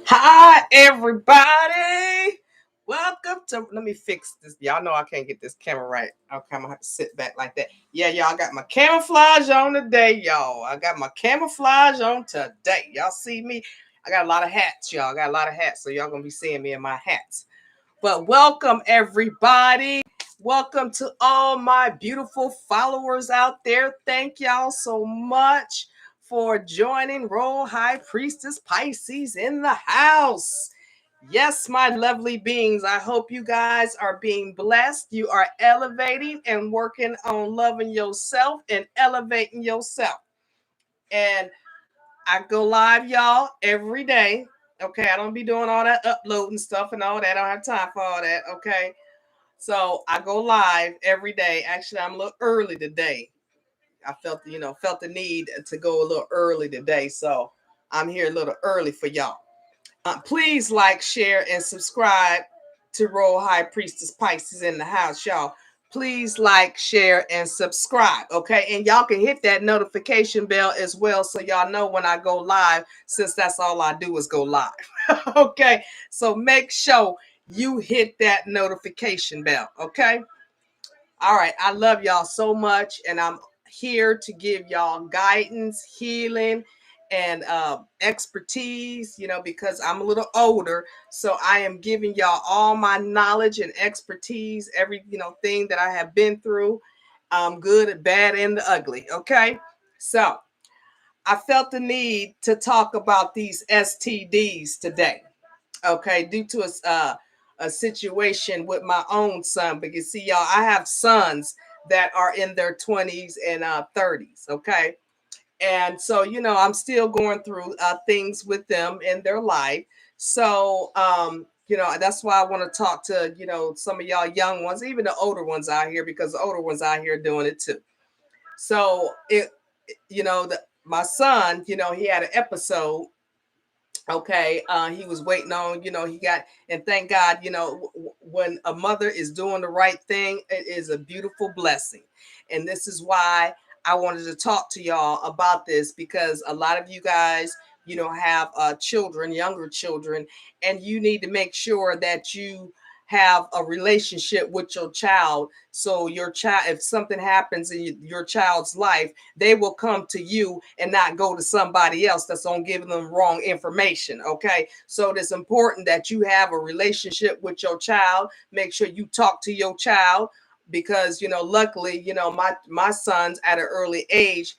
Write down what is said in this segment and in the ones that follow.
Hi, everybody. Welcome to. Let me fix this. Y'all know I can't get this camera right. Okay, I'm gonna have to sit back like that. Yeah, y'all got my camouflage on today, y'all. I got my camouflage on today. Y'all see me? I got a lot of hats, y'all. I got a lot of hats, so y'all gonna be seeing me in my hats. But welcome, everybody. Welcome to all my beautiful followers out there. Thank y'all so much for joining Royal High Priestess Pisces in the house. Yes, my lovely beings. I hope you guys are being blessed. You are elevating and working on loving yourself and elevating yourself. And I go live, y'all, every day. Okay, I don't be doing all that uploading stuff and all that. I don't have time for all that. Okay, so I go live every day. Actually, I'm a little early today. I felt the need to go a little early today, so I'm here a little early for y'all. Please like, share, and subscribe to Royal High Priestess Pisces in the house, y'all. Please like, share, and subscribe, okay? And y'all can hit that notification bell as well so y'all know when I go live, since that's all I do is go live, okay? So make sure you hit that notification bell, okay? All right, I love y'all so much, and I'm here to give y'all guidance, healing, and expertise, because I'm a little older. So I am giving y'all all my knowledge and expertise, every, thing that I have been through, good, bad, and the ugly. Okay. So I felt the need to talk about these STDs today. Okay. Due to a situation with my own son, because see, y'all, I have sons that are in their 20s and 30s. Okay. And so, I'm still going through things with them in their life. So, that's why I want to talk to, some of y'all young ones, even the older ones out here, because the older ones out here doing it too. So my son, he had an episode. Okay, he was waiting on, he got, and thank God, when a mother is doing the right thing, it is a beautiful blessing. And this is why I wanted to talk to y'all about this, because a lot of you guys, have children, younger children, and you need to make sure that you have a relationship with your child. So your child, if something happens in your child's life, they will come to you and not go to somebody else that's on giving them wrong information. Okay, so it's important that you have a relationship with your child. Make sure you talk to your child, because luckily, my sons at an early age,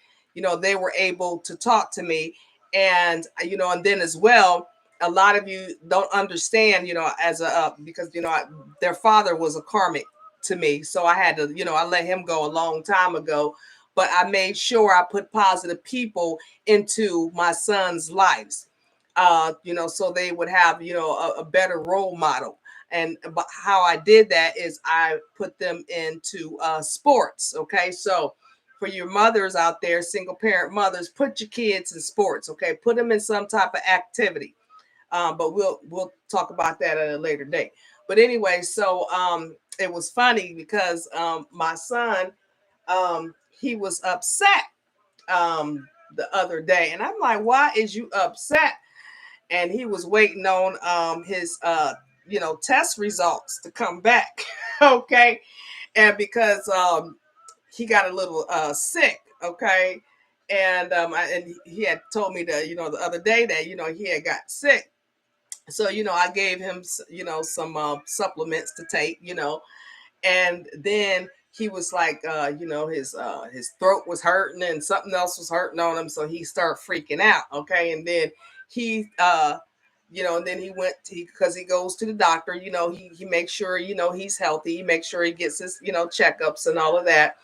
they were able to talk to me. And and then as well, a lot of you don't understand, as a because their father was a karmic to me, so I had to, I let him go a long time ago. But I made sure I put positive people into my son's lives, so they would have, a better role model. And but how I did that is I put them into sports. Okay, so for your mothers out there, single parent mothers, put your kids in sports. Okay, put them in some type of activity. But we'll talk about that at a later date. But anyway, so it was funny because my son, he was upset the other day, and I'm like, "Why is you upset?" And he was waiting on his test results to come back. Okay, and because he got a little sick. Okay. And he had told me that, the other day that, he had got sick. So I gave him some supplements to take, and then he was like, his throat was hurting and something else was hurting on him, so he started freaking out. Okay, and then he and then he went because he goes to the doctor. He makes sure he's healthy. He makes sure he gets his checkups and all of that.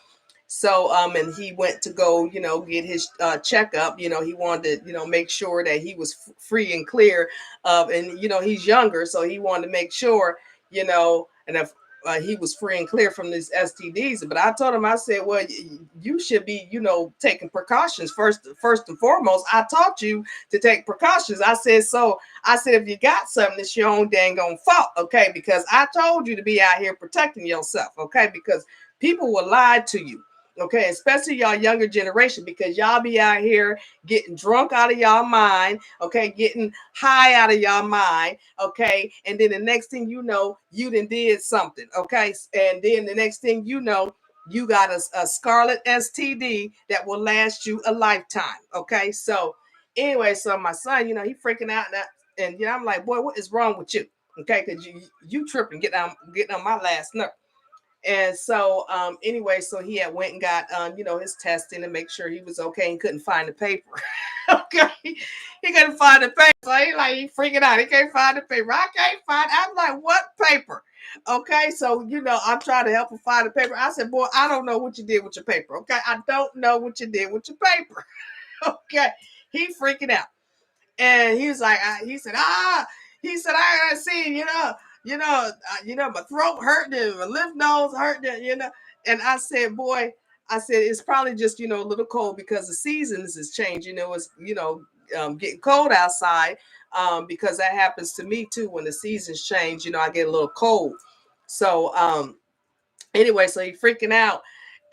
So and he went to go get his checkup. He wanted to make sure that he was free and clear of, and he's younger, so he wanted to make sure, and if he was free and clear from these STDs. But I told him, I said, well, you should be, taking precautions first and foremost. I taught you to take precautions. I said, so I said, if you got something, it's your own dang on fault. Okay, because I told you to be out here protecting yourself. Okay, because people will lie to you. Okay, especially y'all younger generation, because y'all be out here getting drunk out of y'all mind, okay, getting high out of y'all mind, okay, and then the next thing you know, you done did something, okay, and then the next thing you know, you got a scarlet STD that will last you a lifetime, okay. So anyway, so my son, he freaking out now, and I'm like, boy, what is wrong with you, okay, because you tripping, getting on my last nerve. And so anyway, so he had went and got his testing to make sure he was okay, and couldn't find the paper. Okay, he couldn't find the paper, so he freaking out. He can't find the paper. I can't find. I'm like, what paper? Okay, so I'm trying to help him find the paper. I said, boy, I don't know what you did with your paper. Okay, I don't know what you did with your paper. Okay, he freaking out. And he was like, he said, I see, my throat hurting and my lymph nodes hurting. And I said, boy, it's probably just, a little cold because the seasons is changing. It's, getting cold outside, because that happens to me too. When the seasons change, I get a little cold. So, anyway, so he freaking out.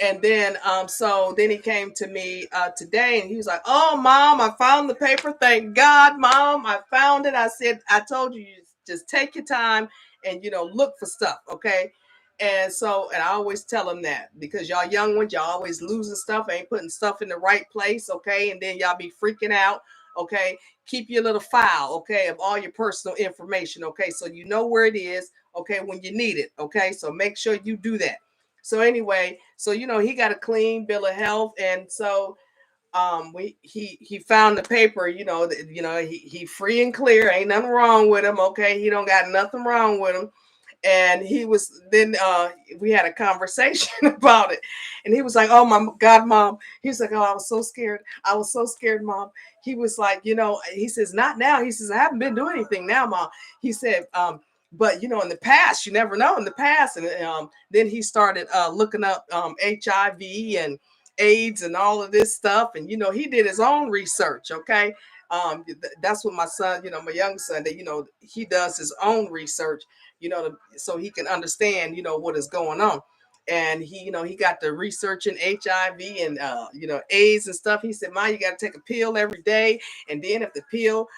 And then so then he came to me today, and he was like, oh, Mom, I found the paper. Thank God, Mom, I found it. I said, I told you, just take your time and look for stuff, okay. And so, and I always tell him that, because y'all young ones, y'all always losing stuff, ain't putting stuff in the right place, okay. And then y'all be freaking out, okay. Keep your little file, okay, of all your personal information, okay, so you know where it is, okay, when you need it, okay. So make sure you do that. So anyway, so he got a clean bill of health, and so he found the paper, he free and clear, ain't nothing wrong with him, okay, he don't got nothing wrong with him. And he was then we had a conversation about it, and he was like, oh my God, Mom, he was like, oh, I was so scared, Mom. He was like, he says, not now, he says, I haven't been doing anything now, Mom. He said, but in the past, you never know, in the past. And then he started looking up HIV and AIDS and all of this stuff, and he did his own research, okay. That's what my son, my young son, that he does his own research, so he can understand, what is going on. And he, he got the research in HIV and AIDS and stuff. He said, "Ma, you got to take a pill every day, and then if the pill,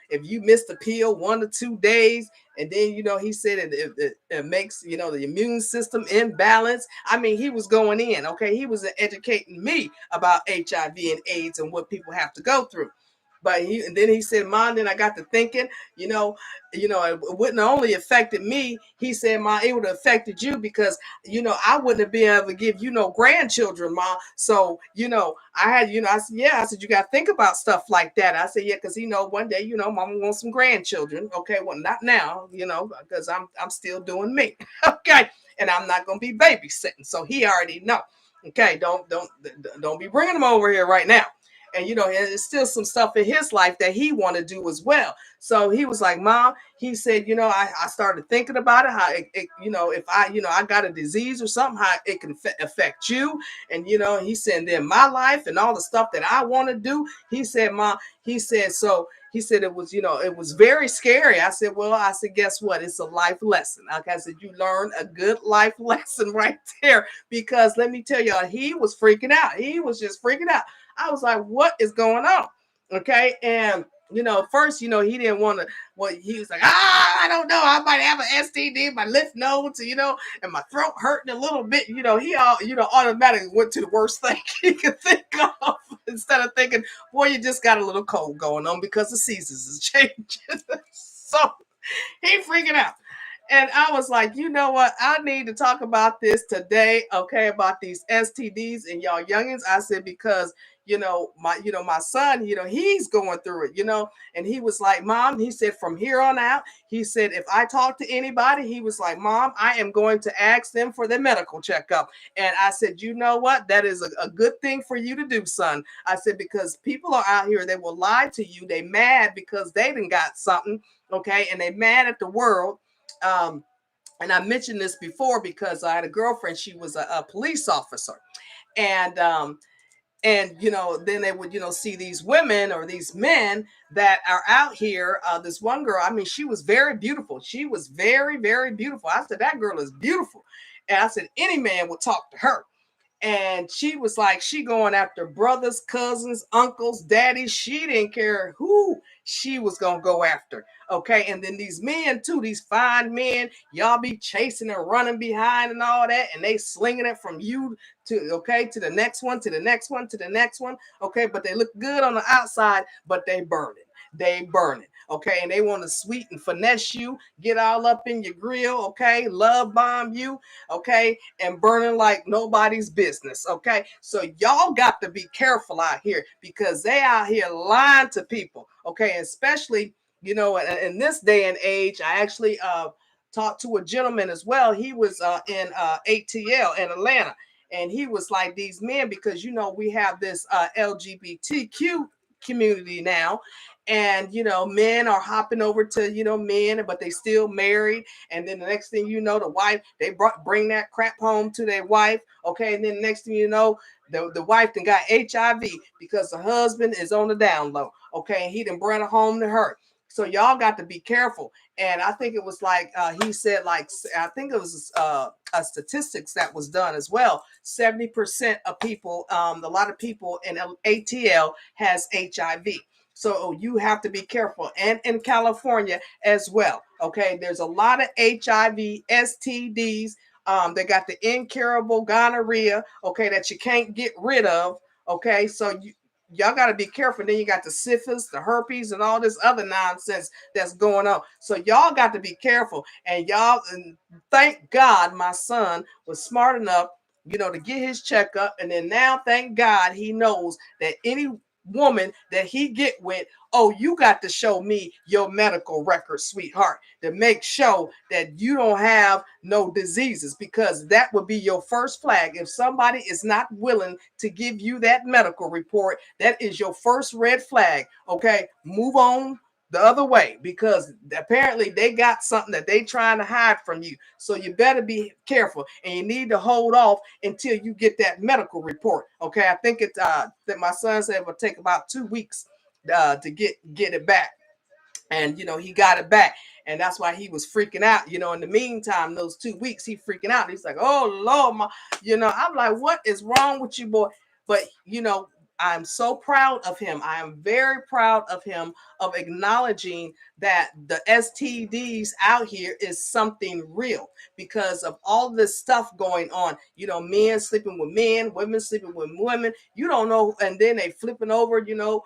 if you miss the pill 1 to 2 days, and then he said it makes the immune system imbalance." I mean, he was going in, okay. He was educating me about HIV and AIDS and what people have to go through. But and then he said, Mom, then I got to thinking, it wouldn't only affected me. He said, Ma, it would have affected you, because, I wouldn't have been able to give you no grandchildren, Ma. So, I had, I said, yeah, I said, you got to think about stuff like that. I said, yeah, because, one day, Mama wants some grandchildren. Okay, well, not now, because I'm still doing me. Okay. And I'm not going to be babysitting. So he already know. Okay. Don't be bringing them over here right now. And there's still some stuff in his life that he want to do as well. So he was like, Mom, he said, I started thinking about it, how if I got a disease or something, how it can affect you. And he said, then my life and all the stuff that I want to do. He said, Mom, he said, so he said it was, it was very scary. I said, well, guess what? It's a life lesson. Like I said, you learn a good life lesson right there, because let me tell y'all, he was freaking out. He was just freaking out. I was like, what is going on? Okay. And, first, he didn't want to, well, he was like, I don't know. I might have an STD, my lymph nodes, and my throat hurting a little bit. He all, automatically went to the worst thing he could think of, instead of thinking, boy, you just got a little cold going on because the seasons is changing. So he freaking out. And I was like, you know what? I need to talk about this today, okay, about these STDs and y'all youngins. I said, because, my son, he's going through it, and he was like, Mom, he said, from here on out, he said, if I talk to anybody, he was like, Mom, I am going to ask them for their medical checkup. And I said, you know what? That is a good thing for you to do, son. I said, because people are out here, they will lie to you. They mad because they done got something, okay, and they mad at the world. And I mentioned this before because I had a girlfriend. She was a police officer, and then they would see these women or these men that are out here. This one girl, I mean, she was very beautiful. She was very, very beautiful. I said, that girl is beautiful, and I said any man would talk to her. And she was like, she going after brothers, cousins, uncles, daddies. She didn't care who she was going to go after. Okay. And then these men too, these fine men, y'all be chasing and running behind and all that. And they slinging it from you to, okay, to the next one, to the next one, to the next one. Okay. But they look good on the outside, but they burning. They burning. Okay. And they want to sweet and finesse you, get all up in your grill. Okay. Love bomb you. Okay. And burning like nobody's business. Okay. So y'all got to be careful out here because they out here lying to people. Okay. Especially, you know, in this day and age, I actually talked to a gentleman as well. He was in ATL in Atlanta. And he was like, these men, because, you know, we have this LGBTQ community now. And, you know, men are hopping over to, you know, men, but they still married. And then the next thing you know, the wife, they bring that crap home to their wife. Okay. And then the next thing you know, the wife then got HIV because the husband is on the down low. Okay. And he done brought it home to her. So y'all got to be careful. And I think it was like he said, like, I think it was a statistics that was done as well. 70% of people, a lot of people in ATL has HIV. So you have to be careful. And in California as well. Okay. There's a lot of HIV, STDs. They got the incurable gonorrhea, okay, that you can't get rid of. Okay. So y'all got to be careful. Then you got the syphilis, the herpes, and all this other nonsense that's going on. So y'all got to be careful. And y'all, and thank God my son was smart enough, you know, to get his checkup. And then now, thank God, he knows that any woman that he get with, oh, you got to show me your medical record, sweetheart, to make sure that you don't have no diseases, because that would be your first flag. If somebody is not willing to give you that medical report, that is your first red flag. Okay, move on the other way, because apparently they got something that they trying to hide from you. So you better be careful, and you need to hold off until you get that medical report. Okay, I think it's that my son said it will take about 2 weeks to get it back. And you know, he got it back, and that's why he was freaking out. You know, in the meantime, those 2 weeks, he freaking out. He's like, oh Lord, my, you know, I'm like, what is wrong with you, boy? But you know, I'm so proud of him. I am very proud of him, of acknowledging that the STDs out here is something real, because of all this stuff going on. You know, men sleeping with men, women sleeping with women. You don't know, and then they flipping over. You know,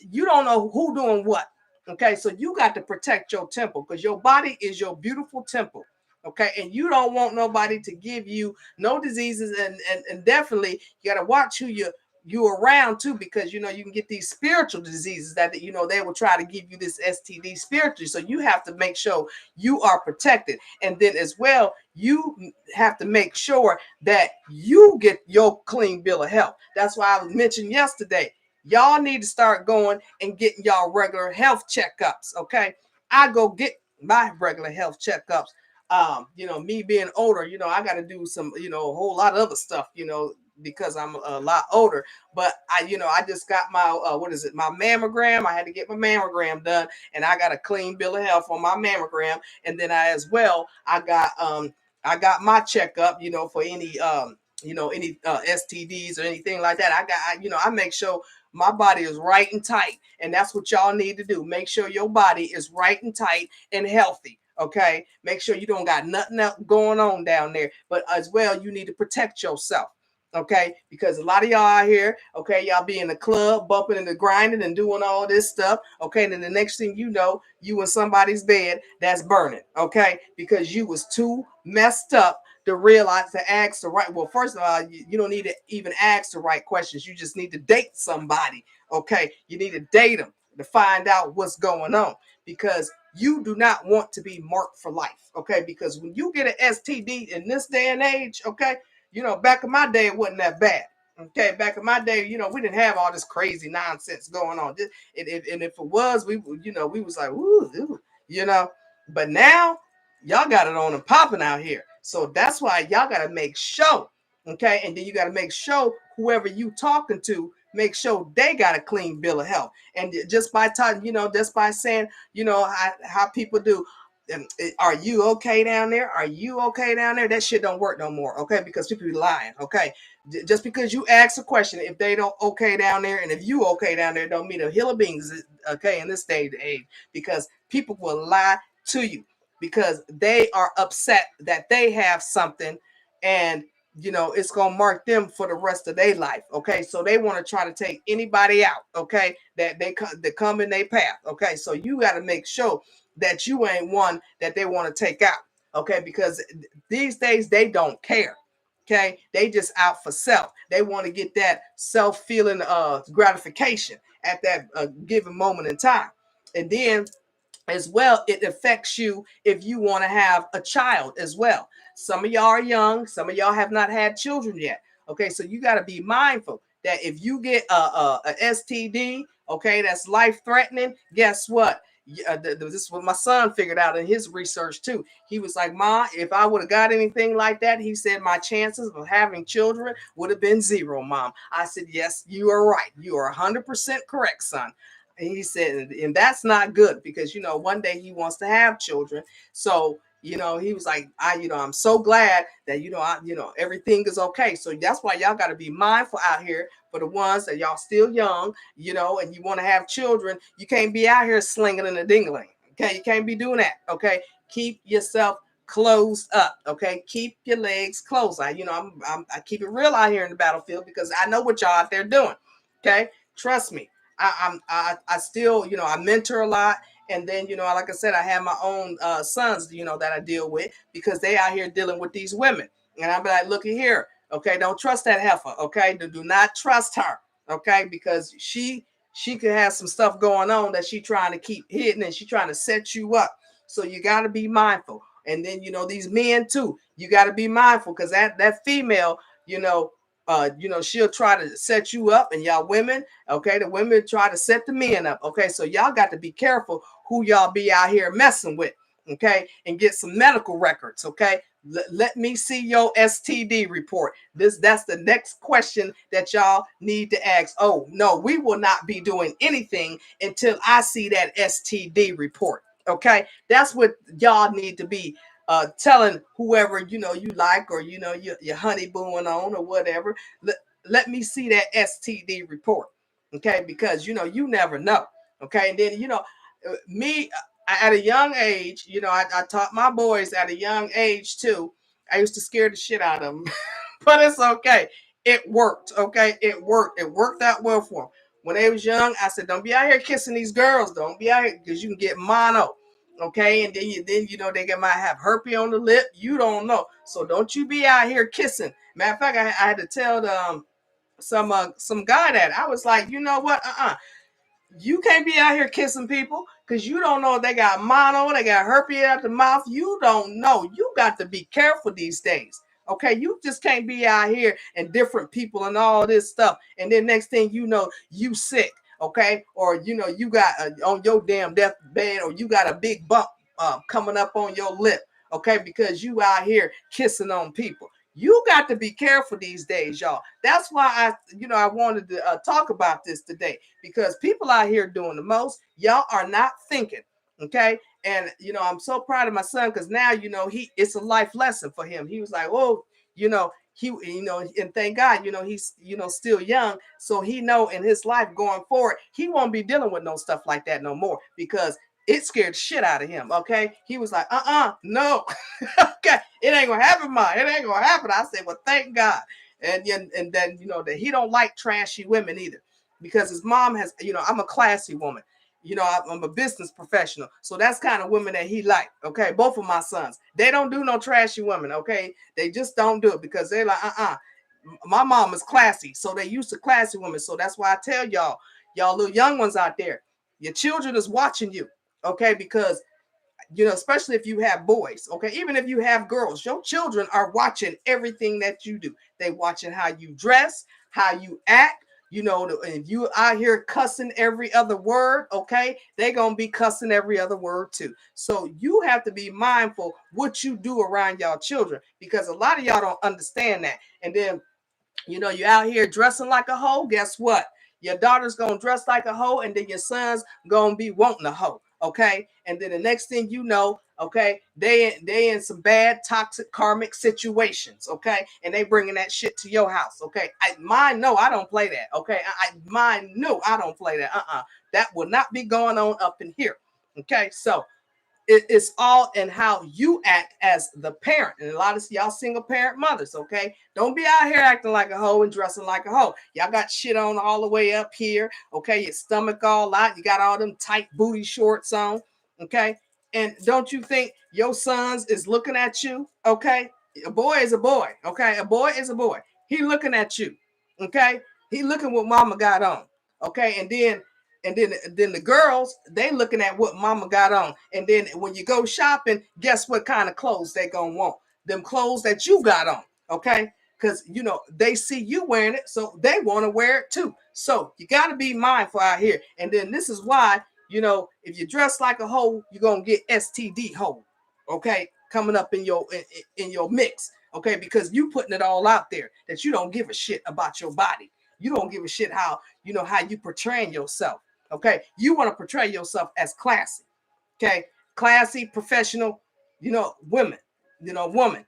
you don't know who doing what. Okay, so you got to protect your temple, because your body is your beautiful temple. Okay, and you don't want nobody to give you no diseases, and definitely you got to watch who you around too, because you know you can get these spiritual diseases that, you know, they will try to give you this STD spiritually. So you have to make sure you are protected, and then as well you have to make sure that you get your clean bill of health. That's why I mentioned yesterday, y'all need to start going and getting y'all regular health checkups. Okay, I go get my regular health checkups. You know, me being older, you know, I got to do some, you know, a whole lot of other stuff, you know, because I'm a lot older. But you know, I just got my what is it, my mammogram. I had to get my mammogram done, and I got a clean bill of health on my mammogram. And then I got my checkup, you know, for any you know, any STDs or anything like that. You know, I make sure my body is right and tight, and that's what y'all need to do. Make sure your body is right and tight and healthy. Okay, make sure you don't got nothing else going on down there. But as well, you need to protect yourself. Okay, because a lot of y'all out here, okay, y'all be in the club, bumping and grinding and doing all this stuff. Okay, and then the next thing you know, you in somebody's bed that's burning. Okay, because you was too messed up to realize to ask the right. Well, first of all, you don't need to even ask the right questions. You just need to date somebody. Okay, you need to date them to find out what's going on, because you do not want to be marked for life. Okay, because when you get an STD in this day and age, okay, you know, back in my day, it wasn't that bad. Okay, back in my day, you know, we didn't have all this crazy nonsense going on. And if it was, we, you know, we was like, ooh, you know. But now, y'all got it on and popping out here. So that's why y'all got to make sure, okay? And then you got to make sure whoever you talking to, make sure they got a clean bill of health. And just by talking, you know, just by saying, you know, how people do, are you okay down there? Are you okay down there? That shit don't work no more, okay? Because people be lying, okay? Just because you ask a question, if they don't okay down there, and if you okay down there, don't mean a hill of beans is okay in this day and age, because people will lie to you because they are upset that they have something, and it's gonna mark them for the rest of their life. Okay, so they want to try to take anybody out. Okay, that come in their path. Okay, so you got to make sure that you ain't one that they want to take out. Okay, because these days they don't care. Okay, they just out for self. They want to get that self feeling gratification at that given moment in time, and then as well, it affects you if you want to have a child as well. Some of y'all are young, some of y'all have not had children yet. Okay, so you got to be mindful that if you get a STD, okay, that's life threatening, guess what? This is what my son figured out in his research too. He was like, "Ma, if I would have got anything like that," he said, "my chances of having children would have been zero, Mom." I said, "Yes, you are right. You are 100% correct, son." And he said, and that's not good because one day he wants to have children. So he was like, I'm so glad that everything is okay. So that's why y'all got to be mindful out here for the ones that y'all still young, and you want to have children. You can't be out here slinging and a dingling. Okay, you can't be doing that. Okay, keep yourself closed up. Okay, keep your legs closed. I keep it real out here in the battlefield because I know what y'all out there doing. Okay, trust me. I still I mentor a lot, and then like I said, I have my own sons that I deal with because they out here dealing with these women, and I'm like, looky here, okay, don't trust that heifer, okay, do not trust her, okay, because she could have some stuff going on that she trying to keep hidden, and she trying to set you up, so you got to be mindful. And then these men too, you got to be mindful because that female, she'll try to set you up, and y'all women, okay, the women try to set the men up. Okay, so y'all got to be careful who y'all be out here messing with. Okay, and get some medical records. Okay, let me see your STD report. That's the next question that y'all need to ask. Oh no, we will not be doing anything until I see that STD report. Okay, that's what y'all need to be telling whoever you like, or you're honeybooing on or whatever. Let me see that STD report. Okay, because you never know. Okay, and then me at a young age, I taught my boys at a young age too. I used to scare the shit out of them, but it's okay. It worked. Okay, it worked. It worked out well for them. When they was young, I said, "Don't be out here kissing these girls. Don't be out here because you can get mono." Okay, and then they might have herpes on the lip. You don't know, so don't you be out here kissing. Matter of fact, I had to tell some guy that I was like, you know what? You can't be out here kissing people because you don't know if they got mono, they got herpes out the mouth. You don't know. You got to be careful these days. Okay, you just can't be out here and different people and all this stuff. And then next thing you know, you sick. Okay, or you got on your damn deathbed, or you got a big bump coming up on your lip. Okay, because you out here kissing on people. You got to be careful these days, y'all. That's why I wanted to talk about this today, because people out here doing the most. Y'all are not thinking, okay? And I'm so proud of my son because now it's a life lesson for him. He was like, oh, and thank God, he's still young, so he know in his life going forward he won't be dealing with no stuff like that no more because it scared the shit out of him. Okay, he was like, no. Okay, it ain't gonna happen, ma. It ain't gonna happen. I said, well, thank God. And then that he don't like trashy women either, because his mom has, I'm a classy woman. I'm a business professional, so that's kind of women that he like. Okay, both of my sons, they don't do no trashy women. Okay, they just don't do it because they're like, my mom is classy, so they used to classy women. So that's why I tell y'all little young ones out there, your children is watching you. Okay, because especially if you have boys, okay, even if you have girls, your children are watching everything that you do. They watching how you dress, how you act. If you out here cussing every other word, okay, they gonna be cussing every other word too. So you have to be mindful what you do around y'all children, because a lot of y'all don't understand that. And then you're out here dressing like a hoe. Guess what? Your daughter's gonna dress like a hoe, and then your son's gonna be wanting a hoe. Okay, and then the next thing you know, okay, they in some bad toxic karmic situations, okay, and they bringing that shit to your house, okay. Mine, no, I don't play that, okay. Mine, no, I don't play that. That will not be going on up in here, okay. So it's all in how you act as the parent. And a lot of y'all single parent mothers, okay? Don't be out here acting like a hoe and dressing like a hoe. Y'all got shit on all the way up here, okay? Your stomach all out. You got all them tight booty shorts on, okay? And don't you think your sons is looking at you, okay? A boy is a boy, okay? A boy is a boy. He looking at you, okay? He looking what mama got on, okay? And then the girls, they looking at what mama got on. And then when you go shopping, guess what kind of clothes they gonna want? Them clothes that you got on, okay? Because, you know, they see you wearing it, so they want to wear it too. So you got to be mindful out here. And then this is why, you know, if you dress like a hoe, you're going to get STD hoe, okay? Coming up in your mix, okay? Because you putting it all out there that you don't give a shit about your body. You don't give a shit how, you know, how you portraying yourself. Okay, you want to portray yourself as classy. Okay, classy, professional, you know, women, you know, woman,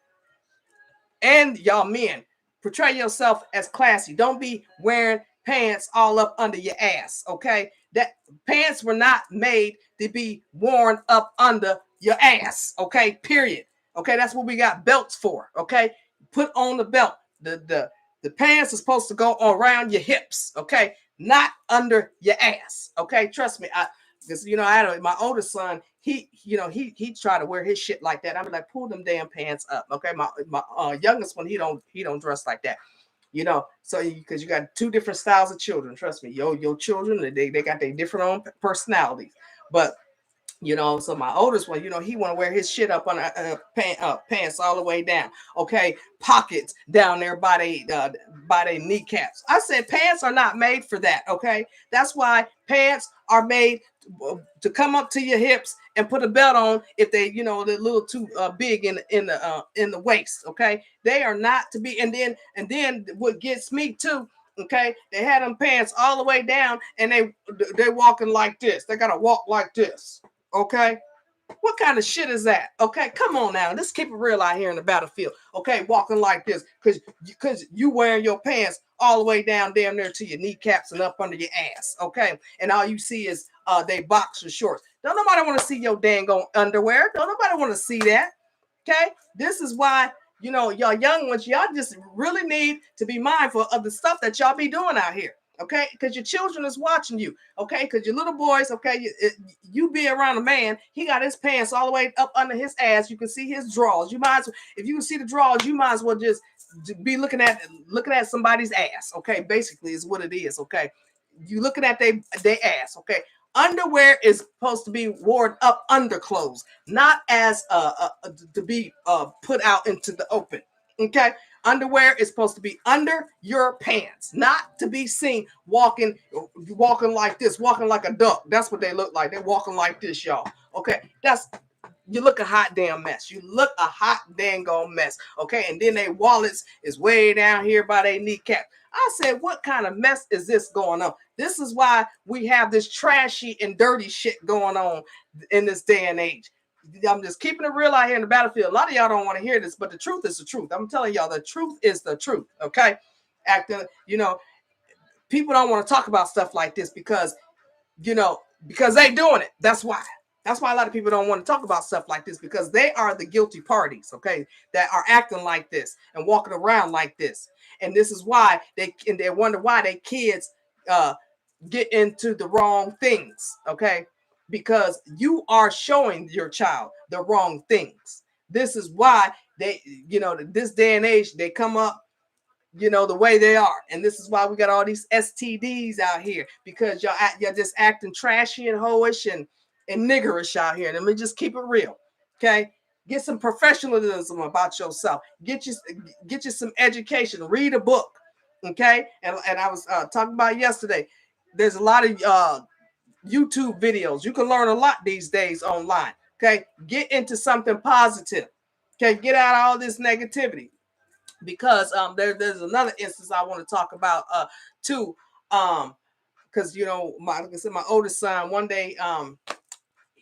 and y'all men, portray yourself as classy. Don't be wearing pants all up under your ass. Okay, that pants were not made to be worn up under your ass. Okay, period. Okay, that's what we got belts for. Okay, put on the belt. The pants are supposed to go around your hips. Okay, not under your ass. Okay, trust me. Because you know, I had my oldest son. He tried to wear his shit like that. I'm like, pull them damn pants up. Okay, my youngest one, he don't dress like that. You know, so because you got two different styles of children. Trust me, your children, they got their different own personalities. But you know, so my oldest one, you know, he want to wear his shit up on pants all the way down. Okay, pockets down there by they kneecaps. I said pants are not made for that. Okay, that's why pants are made to come up to your hips and put a belt on if they, you know, they're a little too big in the waist. Okay, they are not to be. And then what gets me too. Okay, they had them pants all the way down, and they walking like this. They gotta walk like this. Okay, what kind of shit is that? Okay, come on now. Let's keep it real out here in the battlefield. Okay, walking like this because you wearing your pants all the way down damn near to your kneecaps and up under your ass. Okay, and all you see is they boxer shorts. Don't nobody want to see your dang on underwear. Don't nobody want to see that. Okay, this is why, you know, y'all young ones, y'all just really need to be mindful of the stuff that y'all be doing out here. Okay, because your children is watching you. Okay, because your little boys, okay, you be around a man, he got his pants all the way up under his ass. You can see his drawers. You might as well, if you can see the drawers, you might as well just be looking at somebody's ass. Okay, basically is what it is. Okay, you looking at they ass. Okay, underwear is supposed to be worn up under clothes, not as to be put out into the open. Okay, underwear is supposed to be under your pants, not to be seen walking like this, walking like a duck. That's what they look like. They're walking like this, y'all. Okay, you look a hot damn mess. You look a hot dang on mess. Okay, and then their wallets is way down here by their kneecap. I said, what kind of mess is this going on? This is why we have this trashy and dirty shit going on in this day and age. I'm just keeping it real out here in the battlefield. A lot of y'all don't want to hear this, but the truth is the truth. I'm telling y'all, the truth is the truth. Okay, acting, you know, people don't want to talk about stuff like this because, you know, because they doing it. That's why. That's why a lot of people don't want to talk about stuff like this, because they are the guilty parties, okay, that are acting like this and walking around like this. And this is why they wonder why their kids get into the wrong things, okay? Because you are showing your child the wrong things. This is why they, you know, this day and age, they come up, you know, the way they are. And this is why we got all these STDs out here, because you're just acting trashy and hoish and niggerish out here. And let me just keep it real. Okay. Get some professionalism about yourself. Get you some education. Read a book. Okay. And I was talking about yesterday. There's a lot of YouTube videos. You can learn a lot these days online. Okay. Get into something positive. Okay. Get out all this negativity. Because there's another instance I want to talk about too. Because you know, like I said, my oldest son, one day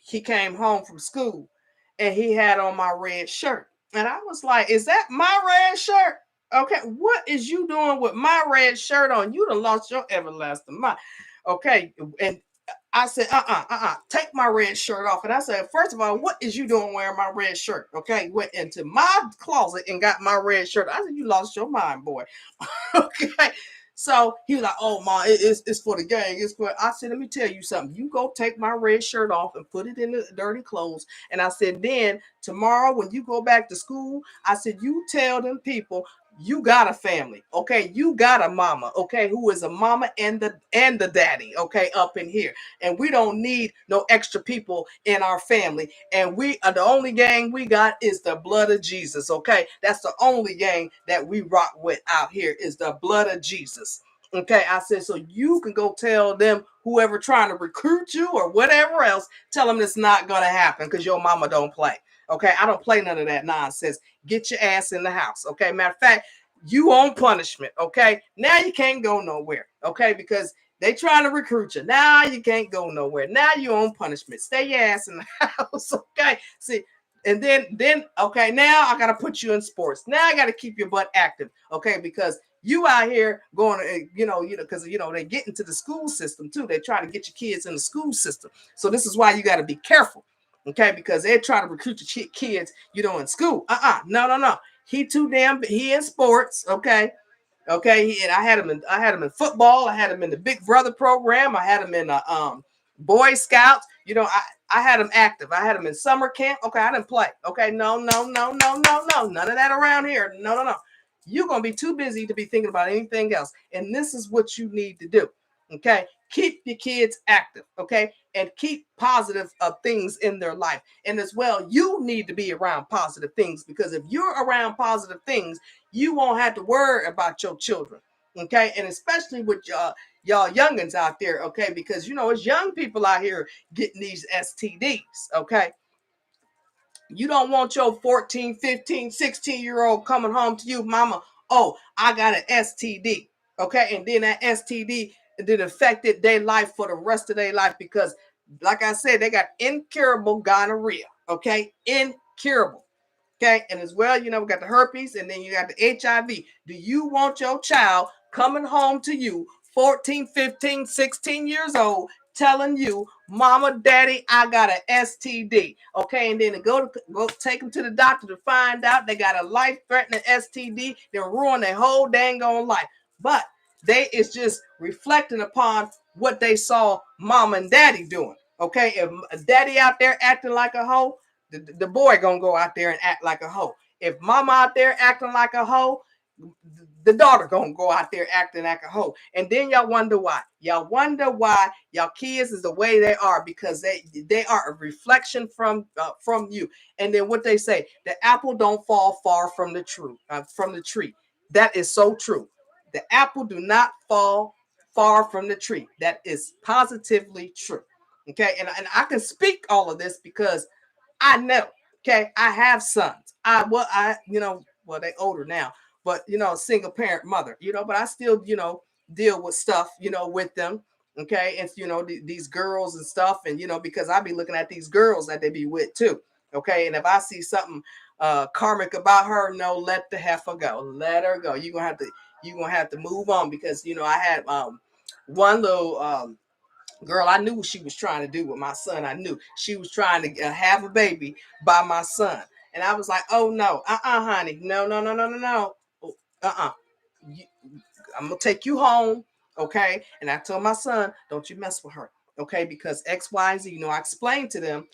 he came home from school and he had on my red shirt. And I was like, is that my red shirt? Okay, what is you doing with my red shirt on? You done lost your everlasting mind. Okay, and I said, take my red shirt off. And I said, first of all, what is you doing wearing my red shirt? Okay, went into my closet and got my red shirt. I said, you lost your mind, boy. Okay. So he was like, oh, Ma, it's for the gang. It's for, I said, let me tell you something. You go take my red shirt off and put it in the dirty clothes. And I said, then tomorrow when you go back to school, I said, you tell them people you got a family, okay? You got a mama, okay, who is a mama and the daddy, okay, up in here. And we don't need no extra people in our family. And we the only gang we got is the blood of Jesus, okay? That's the only gang that we rock with out here is the blood of Jesus. Okay, I said, so you can go tell them, whoever trying to recruit you or whatever else, tell them it's not gonna happen because your mama don't play. Okay, I don't play none of that nonsense. Get your ass in the house. Okay, matter of fact, you on punishment. Okay, now you can't go nowhere. Okay, because they trying to recruit you. Now you can't go nowhere. Now you on punishment. Stay your ass in the house. Okay, see. And then okay, now I gotta put you in sports. Now I gotta keep your butt active, okay? Because you out here going, because they get into the school system too. They try to get your kids in the school system. So this is why you got to be careful, okay? Because they try to recruit your kids, in school. No. He too damn. He in sports, okay? Okay, and I had him in football. I had him in the Big Brother program. I had him in Boy Scouts. I had him active. I had him in summer camp. Okay, I didn't play. Okay, no, none of that around here. No. You're gonna be too busy to be thinking about anything else. And this is what you need to do. Okay, keep your kids active. Okay, and keep positive things in their life. And as well, you need to be around positive things because if you're around positive things, you won't have to worry about your children. Okay, and especially with y'all youngins out there. Okay, because it's young people out here getting these STDs. Okay, you don't want your 14, 15, 16-year-old coming home to you, mama. Oh, I got an STD. Okay, and then that STD did affected their life for the rest of their life because, like I said, they got incurable gonorrhea. Okay, incurable. Okay, and as well, we got the herpes and then you got the HIV. Do you want your child coming home to you, 14, 15, 16 years old, telling you, mama, daddy, I got an STD? Okay, and then to go take them to the doctor to find out they got a life-threatening STD, they'll ruin their whole dang on life. But they is just reflecting upon what they saw mom and daddy doing. Okay, if daddy out there acting like a hoe, the boy gonna go out there and act like a hoe. If mama out there acting like a hoe, the daughter gonna go out there acting like a hoe. And then y'all wonder why. Y'all wonder why y'all kids is the way they are because they are a reflection from you. And then what they say, the apple don't fall far from the tree. That is so true. The apple do not fall far from the tree. That is positively true. Okay, and I can speak all of this because I know. Okay, I have sons. They older now, but single parent mother. But I still deal with stuff with them. Okay, and these girls and stuff, and because I be looking at these girls that they be with too. Okay, and if I see something karmic about her, no, let the heifer go. Let her go. You're gonna have to move on because I had one little girl, I knew what she was trying to do with my son. I knew she was trying to have a baby by my son. And I was like, oh no, honey. No. Uh-uh. You, I'm gonna take you home, okay? And I told my son, don't you mess with her, okay? Because X, Y, and Z, I explained to them,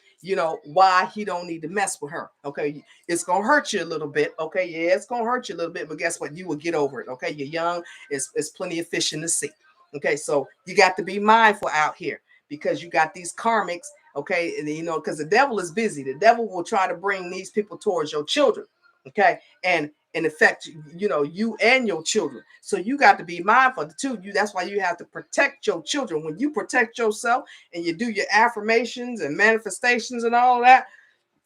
why he don't need to mess with her, okay? It's gonna hurt you a little bit, okay? Yeah, it's gonna hurt you a little bit, but guess what? You will get over it, okay? You're young. It's plenty of fish in the sea. Okay, so you got to be mindful out here because you got these karmics, okay, and because the devil is busy. The devil will try to bring these people towards your children, okay, and affect you and your children. So you got to be mindful too. That's why you have to protect your children. When you protect yourself and you do your affirmations and manifestations and all that,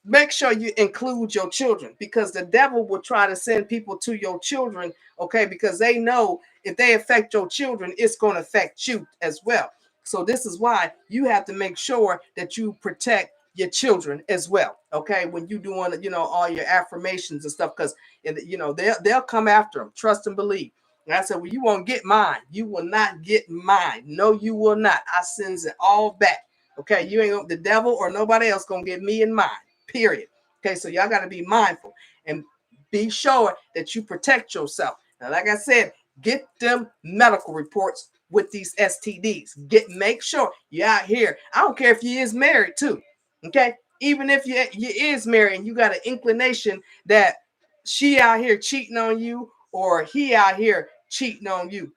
make sure you include your children because the devil will try to send people to your children, okay, because they know if they affect your children, it's going to affect you as well. So this is why you have to make sure that you protect your children as well. Okay, when you doing, all your affirmations and stuff, because they'll come after them. Trust and believe. And I said, well, you won't get mine. You will not get mine. No, you will not. I sends it all back. Okay, you ain't the devil or nobody else gonna get me and mine. Period. Okay, so y'all got to be mindful and be sure that you protect yourself. Now, like I said, get them medical reports with these STDs. Make sure you're out here. I don't care if you is married too. Okay, even if you is married and you got an inclination that she out here cheating on you or he out here cheating on you,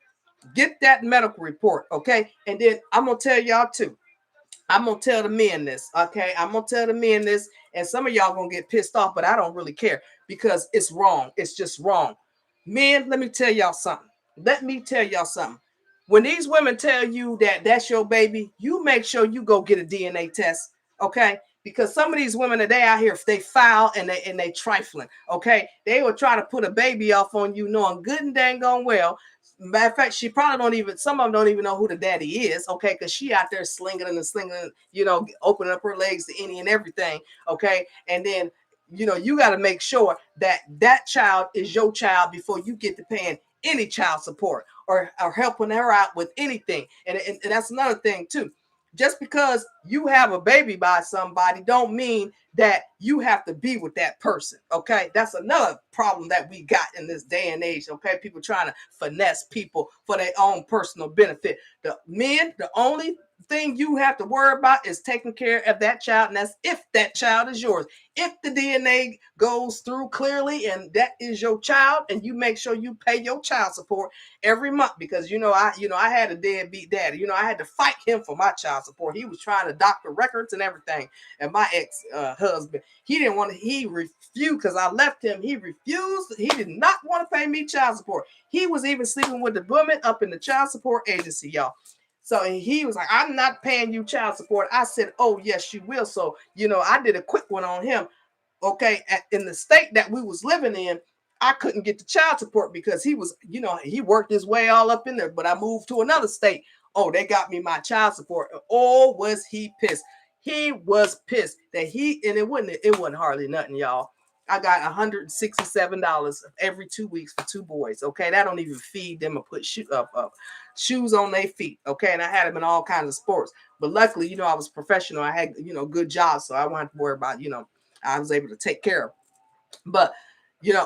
get that medical report. Okay, and then I'm gonna tell y'all too. I'm gonna tell the men this, okay? I'm gonna tell the men this, and some of y'all gonna get pissed off, but I don't really care because it's wrong. It's just wrong. Men, let me tell y'all something. Let me tell y'all something. When these women tell you that that's your baby, you make sure you go get a DNA test, okay? Because some of these women that they out here, they foul and they trifling, okay? They will try to put a baby off on you, knowing good and dang gone well. Matter of fact, she probably don't even, some of them don't even know who the daddy is, okay? Because she out there slinging and slinging, opening up her legs to any and everything, okay? And then, you got to make sure that that child is your child before you get to paying any child support or helping her out with anything. And that's another thing too. Just because you have a baby by somebody don't mean that you have to be with that person. Okay, that's another problem that we got in this day and age. Okay, people trying to finesse people for their own personal benefit. The men, the only thing you have to worry about is taking care of that child, and that's if that child is yours. If the DNA goes through clearly and that is your child, and you make sure you pay your child support every month, because I had a deadbeat daddy. I had to fight him for my child support. He was trying to doctor records and everything, and my ex husband, he didn't want to. He refused because I left him. He refused. He did not want to pay me child support. He was even sleeping with the women up in the child support agency, y'all. So he was like, I'm not paying you child support. I said, oh, yes, you will. So, I did a quick one on him. Okay. In the state that we was living in, I couldn't get the child support because he was, he worked his way all up in there. But I moved to another state. Oh, they got me my child support. Oh, was he pissed? He was pissed that and it wasn't hardly nothing, y'all. I got $167 every 2 weeks for two boys. Okay, that don't even feed them or put shoes on their feet. Okay, and I had them in all kinds of sports. But luckily, I was professional. I had good jobs, so I wouldn't have to worry about I was able to take care of. But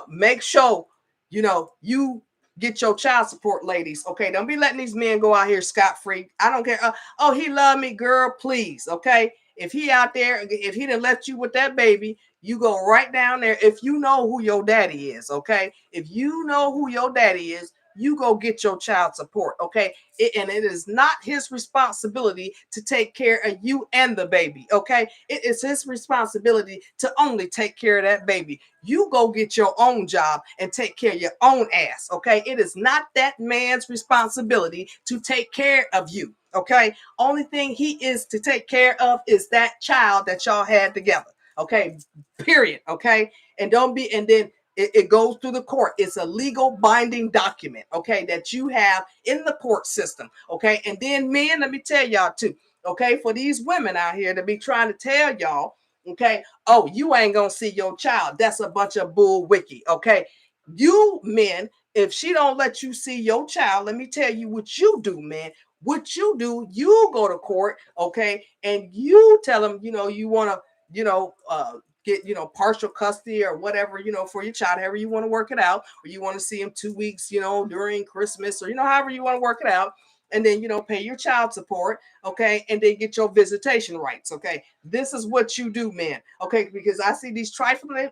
make sure you get your child support, ladies. Okay, don't be letting these men go out here scot free. I don't care. Oh, he love me, girl. Please, okay. If he out there, if he didn't let you with that baby, you go right down there. If you know who your daddy is, okay. If you know who your daddy is, you go get your child support, okay? And it is not his responsibility to take care of you and the baby, okay? It is his responsibility to only take care of that baby. You go get your own job and take care of your own ass, okay? It is not that man's responsibility to take care of you, okay? Only thing he is to take care of is that child that y'all had together, okay? Period, okay? And then it goes through the court. It's a legal binding document, okay, that you have in the court system, okay? And then men, let me tell y'all too, okay, for these women out here to be trying to tell y'all, okay, oh, you ain't gonna see your child. That's a bunch of bull wiki, okay? You men, if she don't let you see your child, let me tell you what you do, man. What you do, you go to court, okay, and you tell them, you want to, get partial custody or whatever, for your child, however you want to work it out, or you want to see him 2 weeks, during Christmas, or however you want to work it out, and then pay your child support, okay, and then get your visitation rights, okay. This is what you do, man, okay, because I see these trifling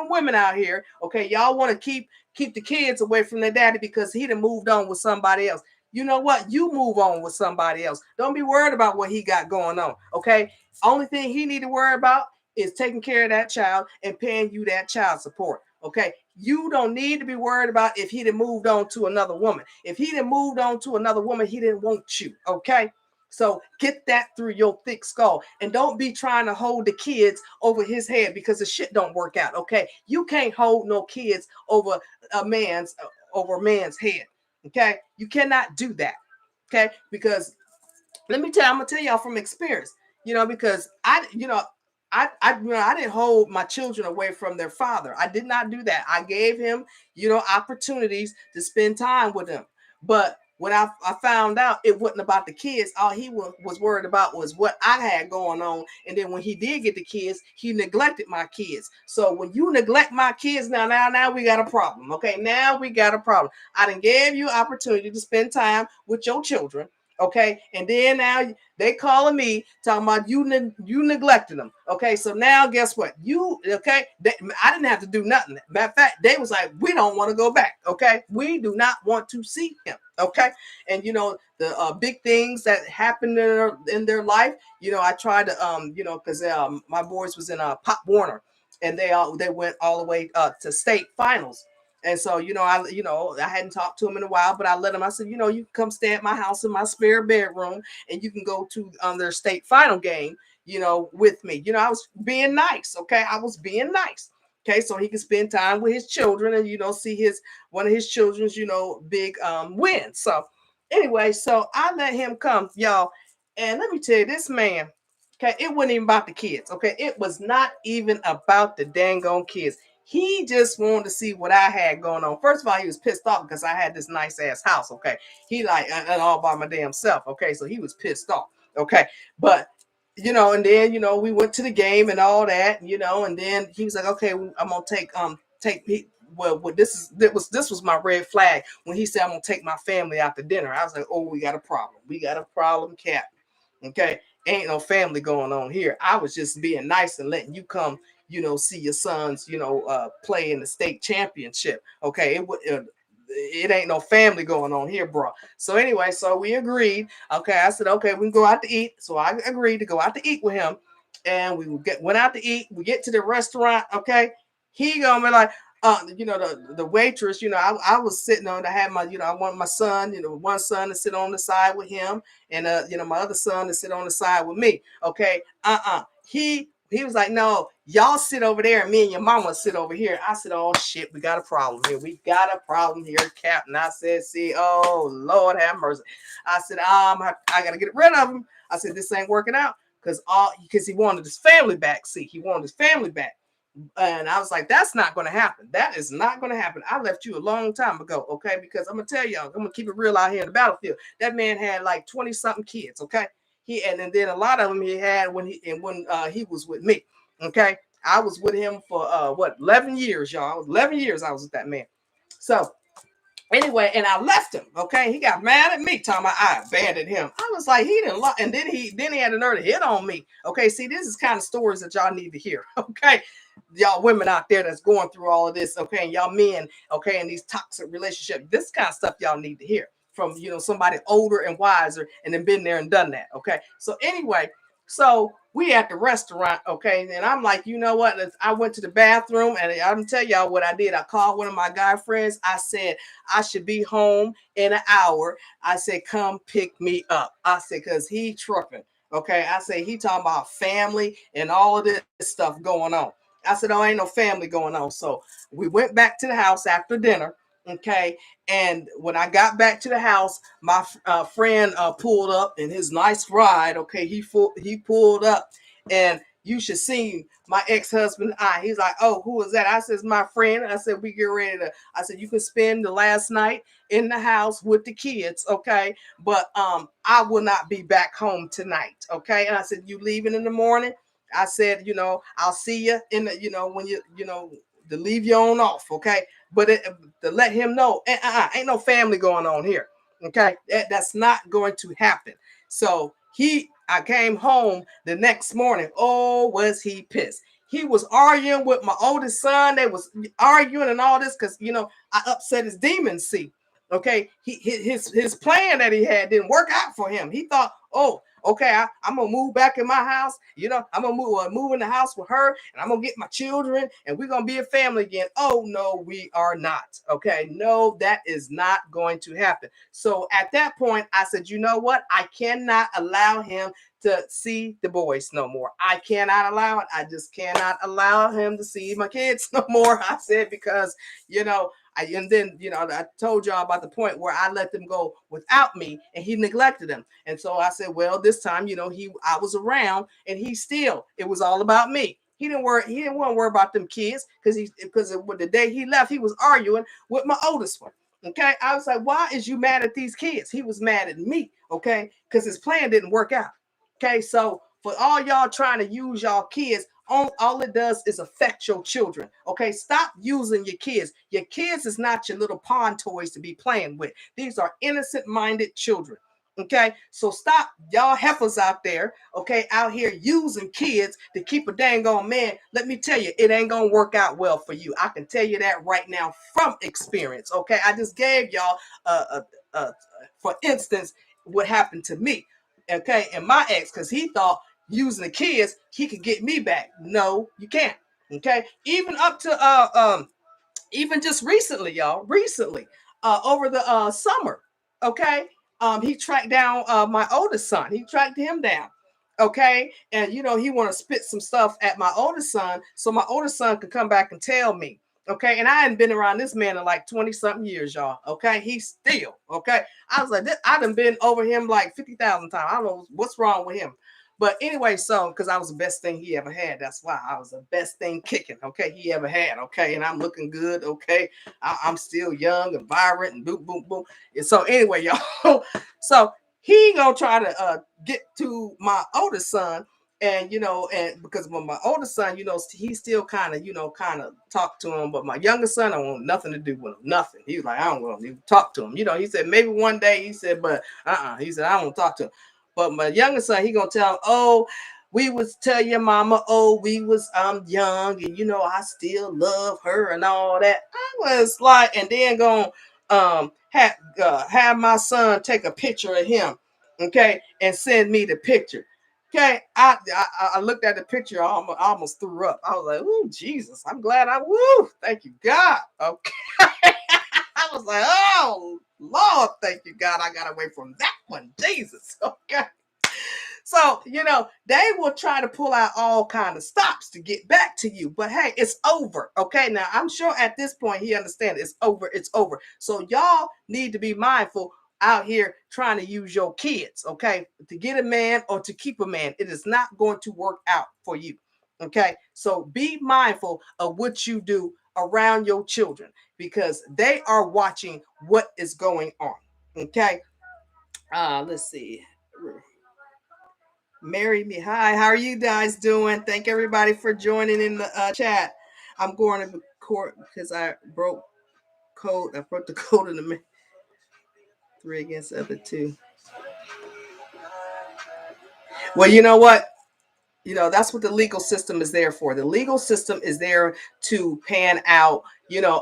women out here, okay. Y'all want to keep the kids away from their daddy because he done moved on with somebody else. You know what? You move on with somebody else. Don't be worried about what he got going on, okay. Only thing he need to worry about is taking care of that child and paying you that child support. Okay. You don't need to be worried about if he done moved on to another woman. If he done moved on to another woman, he didn't want you. Okay. So get that through your thick skull and don't be trying to hold the kids over his head because the shit don't work out. Okay. You can't hold no kids over a man's head. Okay. You cannot do that. Okay. Because I'm going to tell y'all from experience, because I didn't hold my children away from their father. I did not do that. I gave him, opportunities to spend time with them. But when I found out it wasn't about the kids, all he was worried about was what I had going on. And then when he did get the kids, he neglected my kids. So when you neglect my kids, now we got a problem. Okay, now we got a problem. I done gave you opportunity to spend time with your children. Okay, and then now they calling me talking about you neglecting them. Okay, so now guess what? I didn't have to do nothing. Matter of fact, they was like, we don't want to go back. Okay, we do not want to see him. Okay, and the big things that happened in their life. I tried to because my boys was in Pop Warner, and they went all the way to state finals. And so, I hadn't talked to him in a while, but I let him. I said, you can come stay at my house in my spare bedroom, and you can go to their state final game, with me. I was being nice. Okay, I was being nice. Okay, so he can spend time with his children and see one of his children's big wins. So anyway, so I let him come, y'all, and let me tell you, this man. Okay, it wasn't even about the kids. Okay, it was not even about the dang on kids. He just wanted to see what I had going on. First of all, he was pissed off because I had this nice ass house. Okay, he like and all by my damn self. Okay, so he was pissed off. Okay, but and then we went to the game and all that. And then he was like, okay, I'm gonna take me. Well, this was my red flag when he said I'm gonna take my family out to dinner. I was like, oh, we got a problem. We got a problem, Captain. Okay, ain't no family going on here. I was just being nice and letting you come, see your sons, play in the state championship. Okay, it ain't no family going on here, bro. So anyway, so we agreed. Okay, I said, okay, we can go out to eat. So I agreed to go out to eat with him, and went out to eat. We get to the restaurant. Okay, he gonna be like, the waitress, I was sitting on. I had my, I want my son, one son to sit on the side with him, and my other son to sit on the side with me. Okay, he was like, no, y'all sit over there, and me and your mama sit over here. I said, oh shit, we got a problem here. We got a problem here, Captain. I said, see, oh Lord have mercy. I said, I gotta get rid of him. I said, this ain't working out because he wanted his family back. See, he wanted his family back. And I was like, that's not going to happen. That is not going to happen. I left you a long time ago, okay? Because I'm going to tell y'all, I'm going to keep it real out here in the battlefield. That man had like 20-something kids, okay? And then a lot of them he had when he was with me, okay? I was with him for 11 years, y'all. 11 years I was with that man. So anyway, and I left him. Okay, he got mad at me, talking about I abandoned him. I was like, he didn't lie, and then he had the nerve to hit on me. Okay, see, this is kind of stories that y'all need to hear. Okay, y'all women out there that's going through all of this. Okay, and y'all men. Okay, in these toxic relationships, this kind of stuff y'all need to hear from somebody older and wiser and then been there and done that. Okay, so anyway. So we at the restaurant, okay, and I'm like, you know what? I went to the bathroom, and I'm gonna tell y'all what I did. I called one of my guy friends. I said I should be home in an hour. I said, come pick me up. I said, cause he tripping. Okay, I said he talking about family and all of this stuff going on. I said, oh, ain't no family going on. So we went back to the house after dinner. Okay, and when I got back to the house, my friend pulled up in his nice ride. Okay, he pulled up, and you should see my ex-husband. He's like, oh, who is that? I said, my friend. I said, we get ready to. I said, you can spend the last night in the house with the kids, okay? But I will not be back home tonight, okay? And I said, you leaving in the morning? I said, I'll see you in the, when to leave you on off, okay? But to let him know, ain't no family going on here, okay? That's not going to happen. So I came home the next morning. Oh, was he pissed? He was arguing with my oldest son. They was arguing and all this because I upset his demons. See, okay, his plan that he had didn't work out for him. He thought, oh, okay, I'm gonna move back in my house. I'm gonna move in the house with her, and I'm gonna get my children, and we're gonna be a family again. Oh no, we are not. Okay, no, that is not going to happen. So at that point, I said, you know what? I cannot allow him to see the boys no more. I cannot allow it. I just cannot allow him to see my kids no more. I said because And then, I told y'all about the point where I let them go without me and he neglected them. And so I said, well, this time, I was around and it was all about me. He didn't want to worry about them kids because the day he left, he was arguing with my oldest one. Okay. I was like, why is you mad at these kids? He was mad at me. Okay. Because his plan didn't work out. Okay. So for all y'all trying to use y'all kids, all it does is affect your children. Okay, stop using your kids. Your kids is not your little pawn toys to be playing with. These are innocent minded children. Okay, so stop y'all heifers out there, okay, out here using kids to keep a dang on man. Let me tell you, it ain't gonna work out well for you. I can tell you that right now from experience. Okay, I just gave y'all for instance what happened to me. Okay, and my ex, because he thought using the kids, he could get me back. No, you can't. Okay. Even up to even just recently, y'all, over the summer, okay, he tracked down my oldest son. He tracked him down. Okay. And he want to spit some stuff at my oldest son so my oldest son could come back and tell me. Okay. And I hadn't been around this man in like 20 something years, y'all. Okay. He's still okay. I was like, I done been over him like 50,000 times. I don't know what's wrong with him. But anyway, so because I was the best thing he ever had. That's why I was the best thing kicking, okay, he ever had. Okay. And I'm looking good. Okay. I'm still young and vibrant and boom, boom, boom. And so anyway, y'all. So he gonna try to get to my oldest son. And because when my oldest son, he still kind of talk to him, but my youngest son, I don't want nothing to do with him, nothing. He was like, I don't want to talk to him. He said maybe one day. He said, but he said I don't want to talk to him. But my youngest son, he gonna tell him, oh, we was tell your mama, oh, we was young and I still love her and all that. I was like, and then gonna have my son take a picture of him, okay, and send me the picture. Okay, I looked at the picture, I almost threw up. I was like, "Ooh, Jesus! I'm glad thank you, God." Okay, I was like, "Oh Lord, thank you, God! I got away from that one, Jesus." Okay, so they will try to pull out all kind of stops to get back to you, but hey, it's over. Okay, now I'm sure at this point he understands it's over. It's over. So y'all need to be mindful out here trying to use your kids, okay, to get a man or to keep a man. It is not going to work out for you. Okay, so be mindful of what you do around your children because they are watching what is going on. Okay, let's see. Marry me. Hi, how are you guys doing? Thank everybody for joining in the chat. I'm going to court because I broke code. I broke the code in the 3 against the other 2. Well, you know what? That's what the legal system is there for. The legal system is there to pan out,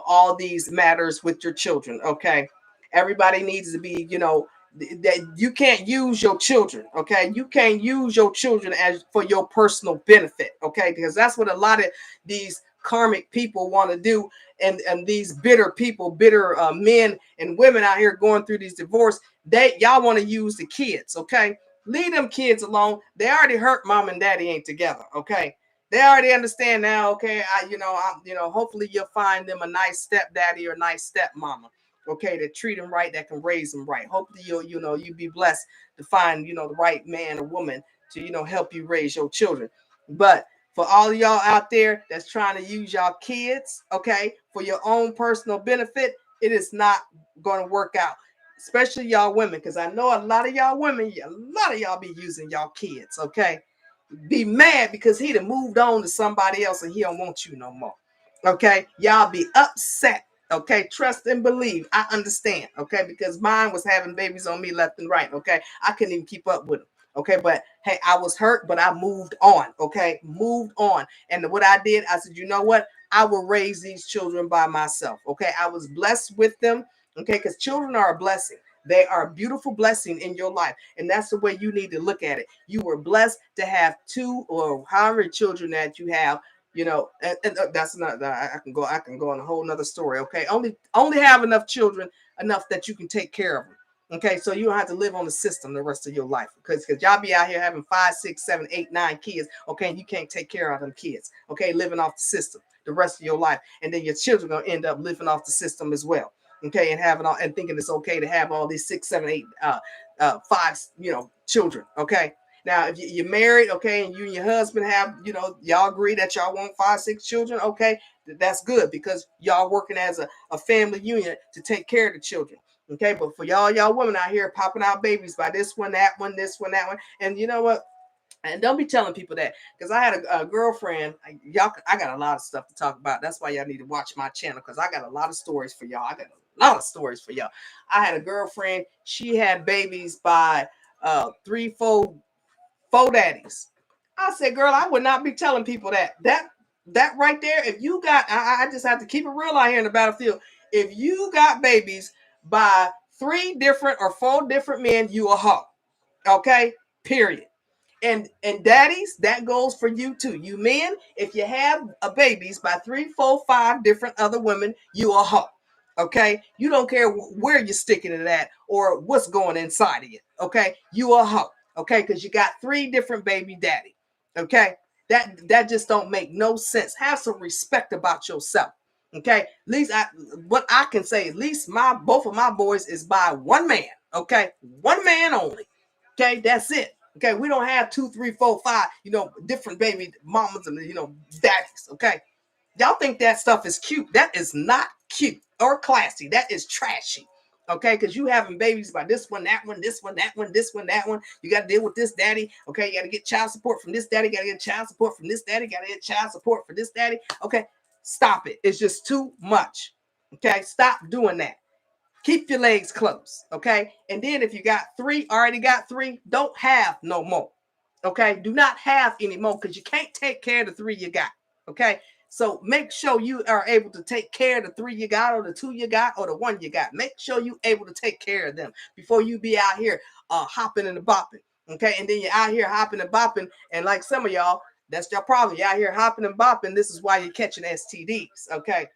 all these matters with your children. Okay. Everybody needs to be, that you can't use your children. Okay. You can't use your children as for your personal benefit. Okay. Because that's what a lot of these karmic people want to do. And these bitter people, bitter men and women out here going through these divorce, y'all want to use the kids. Okay. Leave them kids alone. They already hurt mom and daddy ain't together. Okay. They already understand now. Okay. Hopefully you'll find them a nice stepdaddy or a nice stepmama. Okay. That treat them right, that can raise them right. Hopefully you'll be blessed to find, the right man or woman to, help you raise your children. But for all of y'all out there that's trying to use y'all kids, okay, for your own personal benefit, it is not going to work out. Especially y'all women, because I know a lot of y'all women, a lot of y'all be using y'all kids, okay? Be mad because he done moved on to somebody else and he don't want you no more, okay? Y'all be upset, okay? Trust and believe. I understand, okay? Because mine was having babies on me left and right, okay? I couldn't even keep up with them, okay? But hey, I was hurt, but I moved on, okay? Moved on. And what I did, I said, you know what? I will raise these children by myself, okay? I was blessed with them. Okay, because children are a blessing. They are a beautiful blessing in your life. And that's the way you need to look at it. You were blessed to have 2 or however children that you have, and that's not I can go on a whole nother story. Okay. Only have enough children enough that you can take care of them. Okay, so you don't have to live on the system the rest of your life because y'all be out here having 5, 6, 7, 8, 9 kids. Okay, and you can't take care of them kids. Okay, living off the system the rest of your life, and then your children are gonna end up living off the system as well. Okay, and having all and thinking it's okay to have all these 6, 7, 8, 5, children. Okay, now if you're married, okay, and you and your husband have, y'all agree that y'all want 5, 6 children. Okay, that's good because y'all working as a family unit to take care of the children. Okay, but for y'all women out here popping out babies by this one, that one, this one, that one, and you know what? And don't be telling people that because I had a girlfriend. I got a lot of stuff to talk about. That's why y'all need to watch my channel because I got a lot of stories for y'all. I got a lot of stories for y'all. I had a girlfriend. She had babies by 3, 4 daddies. I said, girl, I would not be telling people that. That right there, if you got, I just have to keep it real out here in the battlefield. If you got babies by 3 different or 4 different men, you a hoe. Okay? Period. And daddies, that goes for you too. You men, if you have a babies by 3, 4, 5 different other women, you a hoe. Okay, you don't care where you're sticking it at or what's going inside of it. Okay, you a hoe. Okay, because you got 3 different baby daddy. Okay, that just don't make no sense. Have some respect about yourself. Okay, at least what I can say, at least both of my boys is by one man. Okay, one man only. Okay, that's it. Okay, we don't have 2, 3, 4, 5, different baby mamas and daddies. Okay, y'all think that stuff is cute? That is not cute or classy. That is trashy. Okay, because you having babies by this one, that one, this one, that one, this one, that one. You got to deal with this daddy. Okay, you got to get child support from this daddy. Got to get child support from this daddy. Got to get child support for this daddy. Okay, stop it. It's just too much. Okay, stop doing that. Keep your legs closed, okay? And then if you got 3, already got 3, don't have no more, okay? Do not have any more because you can't take care of the 3 you got, okay? So make sure you are able to take care of the 3 you got or the 2 you got or the 1 you got. Make sure you able to take care of them before you be out here hopping and bopping, okay? And then you're out here hopping and bopping, and like some of y'all, that's your problem. You're out here hopping and bopping. This is why you're catching STDs, okay?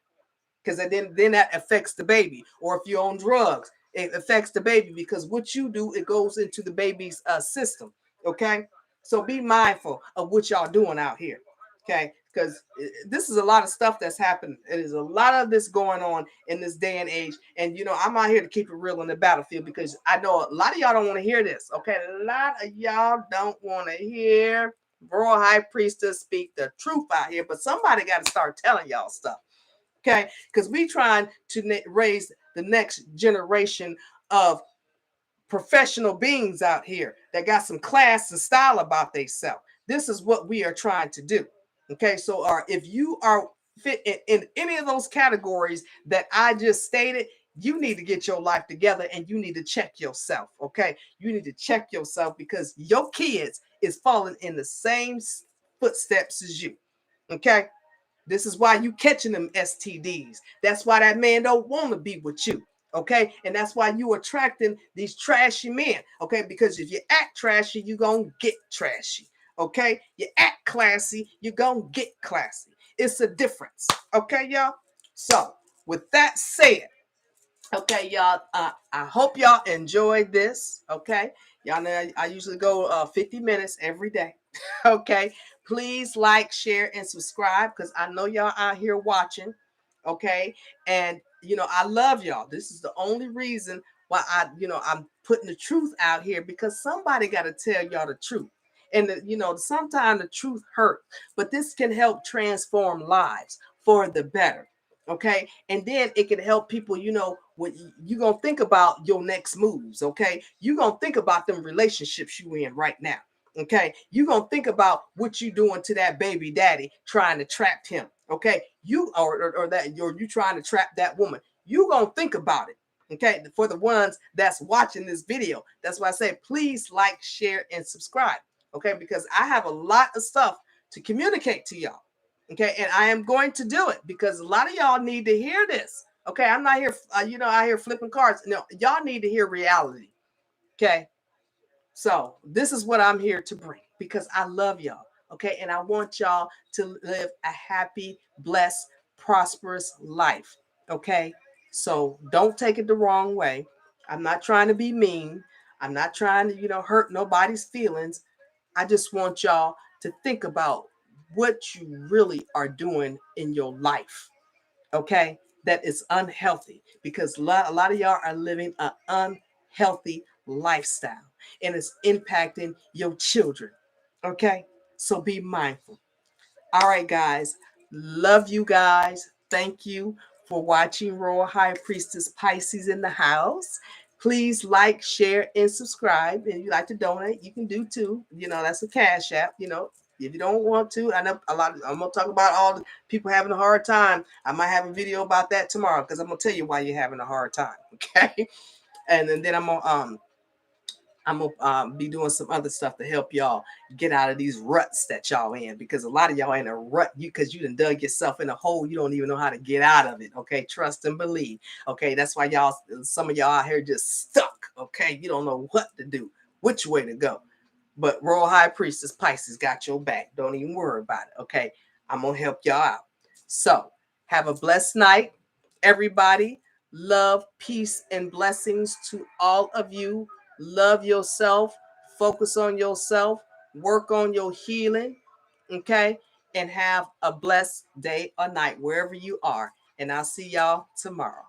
Because then that affects the baby. Or if you're on drugs, it affects the baby because what you do, it goes into the baby's system. Okay, so be mindful of what y'all doing out here. Okay, because this is a lot of stuff that's happened. It is a lot of this going on in this day and age. And I'm out here to keep it real in the battlefield because I know a lot of y'all don't want to hear this. Okay, a lot of y'all don't want to hear Royal High Priestess speak the truth out here, but somebody got to start telling y'all stuff. Okay, because we trying to raise the next generation of professional beings out here that got some class and style about themselves. This is what we are trying to do. Okay, so if you are fit in any of those categories that I just stated, you need to get your life together and you need to check yourself. Okay, you need to check yourself because your kids is falling in the same footsteps as you. Okay, this is why you catching them STDs. That's why that man don't want to be with you. Okay, and that's why you attracting these trashy men. Okay, because if you act trashy, you gonna get trashy. Okay, you act classy, you gonna get classy. It's a difference. Okay, y'all. So with that said, okay, y'all. I hope y'all enjoyed this. Okay, y'all know I usually go 50 minutes every day. Okay, please like, share, and subscribe because I know y'all out here watching. Okay, and I love y'all. This is the only reason why I'm putting the truth out here because somebody got to tell y'all the truth. And sometimes the truth hurts, but this can help transform lives for the better. Okay, and then it can help people, when you gonna think about your next moves. Okay, you gonna think about them relationships you in right now. Okay, you gonna think about what you doing to that baby daddy trying to trap him. Okay, you or that you trying to trap that woman. You gonna think about it. Okay, for the ones that's watching this video, that's why I say please like, share, and subscribe. Okay, because I have a lot of stuff to communicate to y'all. Okay, and I am going to do it because a lot of y'all need to hear this. Okay, I'm not here, out here flipping cards. No, y'all need to hear reality. Okay, so this is what I'm here to bring because I love y'all. Okay, and I want y'all to live a happy, blessed, prosperous life. Okay, so don't take it the wrong way. I'm not trying to be mean. I'm not trying to, hurt nobody's feelings. I just want y'all to think about what you really are doing in your life, okay? That is unhealthy because a lot of y'all are living an unhealthy lifestyle and it's impacting your children, okay? So be mindful. All right, guys. Love you guys. Thank you for watching Royal High Priestess Pisces in the house. Please like, share, and subscribe. And if you like to donate, you can do too. That's a cash app. If you don't want to, I know I'm gonna talk about all the people having a hard time. I might have a video about that tomorrow because I'm gonna tell you why you're having a hard time. Okay. And then I'm gonna be doing some other stuff to help y'all get out of these ruts that y'all in because a lot of y'all in a rut because you done dug yourself in a hole you don't even know how to get out of it. Okay, trust and believe. Okay, that's why some of y'all out here just stuck. Okay, you don't know what to do, which way to go. But Royal High Priestess Pisces got your back. Don't even worry about it. Okay, I'm gonna help y'all out. So have a blessed night, everybody. Love, peace, and blessings to all of you. Love yourself, focus on yourself, work on your healing, okay? And have a blessed day or night wherever you are. And I'll see y'all tomorrow.